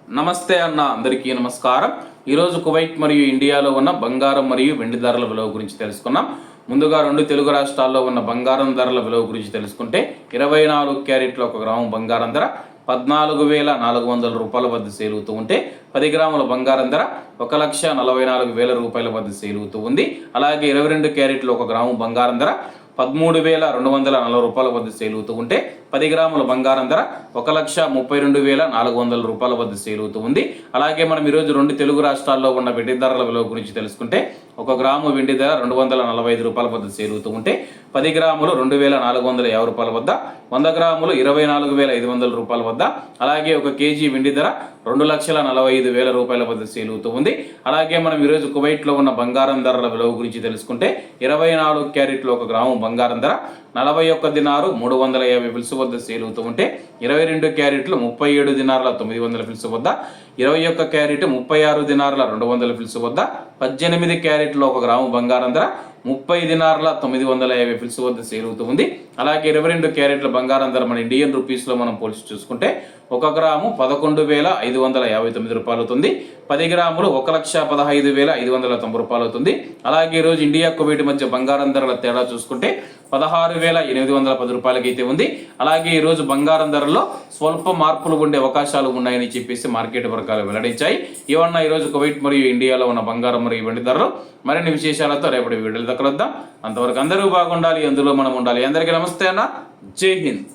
నమస్తే అన్న అందరికీ నమస్కారం. ఈరోజు కువైట్ మరియు ఇండియాలో ఉన్న బంగారం మరియు వెండి ధరల విలువ గురించి తెలుసుకున్నాం. ముందుగా రెండు తెలుగు రాష్ట్రాల్లో ఉన్న బంగారం ధరల విలువ గురించి తెలుసుకుంటే 24 క్యారెట్ల 1 గ్రాము బంగారం ధర 14,400 రూపాయల వద్ద సేల్ అవుతూ ఉంటే 10 గ్రాముల బంగారం ధర 1,44,000 రూపాయల వద్ద సేల్ అవుతూ ఉంది. అలాగే 22 క్యారెట్ల 1 గ్రాము బంగారం ధర 13,240 రూపాయల వద్ద సేల్ అవుతూ ఉంటే 10 గ్రాముల బంగారం ధర 1,32,400 రూపాయల వద్ద సేల్ అవుతూ ఉంది. అలాగే మనం ఈరోజు రెండు తెలుగు రాష్ట్రాల్లో ఉన్న వెండి ధరల విలువ గురించి తెలుసుకుంటే 1 గ్రాము వెండి ధర 245 రూపాయల వద్ద సేల్ అవుతూ ఉంటే 10 గ్రాములు 2,450 రూపాయల వద్ద, 100 గ్రాములు 24,500 రూపాయల వద్ద, అలాగే 1 కేజీ వెండి ధర 2,45,000 రూపాయల వద్ద సేల్ అవుతూ ఉంది. అలాగే మనం ఈరోజు కువైట్లో ఉన్న బంగారం ధరల విలువ గురించి తెలుసుకుంటే 24 క్యారెట్ల 1 గ్రాము బంగారం ధర 41 దినారు 350 ఫిల్స్ వద్ద సేల్ అవుతూ ఉంటే 22 క్యారెట్లు 37 దినార్ల 900 ఫిల్స్ వద్ద, 21 క్యారెట్ 36 దినార్ల 200 ఫిల్స్ వద్ద, 18 క్యారెట్ల 1 గ్రాము బంగారం ధర 30 దినార్ల 950 ఫిల్స్ వద్ద సేల్ అవుతూ ఉంది. అలాగే 22 క్యారెట్ల బంగారం ధర మన ఇండియన్ రూపీస్లో మనం పోల్చి చూసుకుంటే 1 గ్రాము 11,559 రూపాయలు అవుతుంది. 10 గ్రాములు 1,15,590 రూపాయలు అవుతుంది. అలాగే ఈరోజు ఇండియా కువైట్ మధ్య బంగారం ధరల తేడా చూసుకుంటే 16,810 రూపాయలకి అయితే ఉంది. అలాగే ఈరోజు బంగారం ధరల్లో స్వల్ప మార్పులు ఉండే అవకాశాలు ఉన్నాయని చెప్పేసి మార్కెట్ వర్గాలు వెల్లడించాయి. ఇవన్న ఈరోజు కువైట్ మరియు ఇండియాలో ఉన్న బంగారం మరియు వెండి ధరలు. మరిన్ని విశేషాలతో రేపటి వీడియోలు దక్కలొద్దాం. అంతవరకు అందరూ బాగుండాలి, అందులో మనం ఉండాలి. అందరికీ నమస్తే అన్న, జై హింద్.